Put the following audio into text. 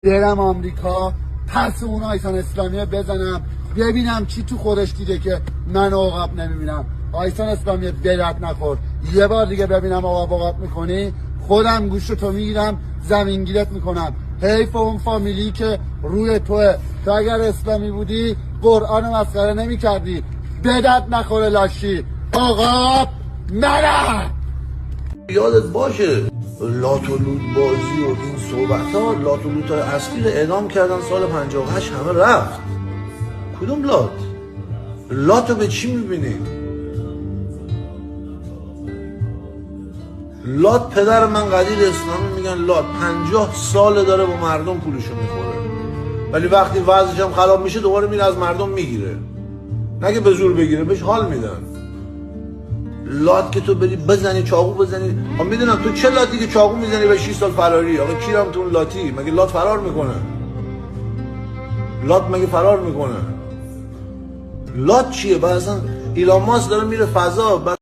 برم آمریکا پس اون آیسان اسلامی بزنم ببینم چی تو خودش دیده که من عقاب نمیبینم. آیسان اسلامی بدت نخور، یه بار دیگه ببینم عقاب میکنی خودم گوشتو میگیرم زمینگیرت میکنم. حیف اون فامیلی که روی توه. تو اگر اسلامی بودی قرآن مسخره نمیکردی. بدت نخوره لاشی عقاب نه. یادت باشه لات و لوت بازی و این صحبت ها، لات و لوت های اصلی رو اعدام کردن سال 58 همه رفت. کدوم لات؟ لات رو به چی میبینی؟ لات پدر من قدیر اسلامی میگن لات 50 سال داره با مردم پولشو میخوره، ولی وقتی وضعش هم خراب میشه دوباره میره از مردم میگیره. نگه به زور بگیره، بهش حال میدن. لات که تو بری بزنی چاقو بزنی، من میدونم تو چه لاتی که چاقو میزنی به 6 سال فراری. آقا کیرم تو اون لاتی؟ مگه لات فرار میکنه؟ لات مگه فرار میکنه؟ لات چیه؟ بعد اصلا ایلان ماسک داره میره فضا.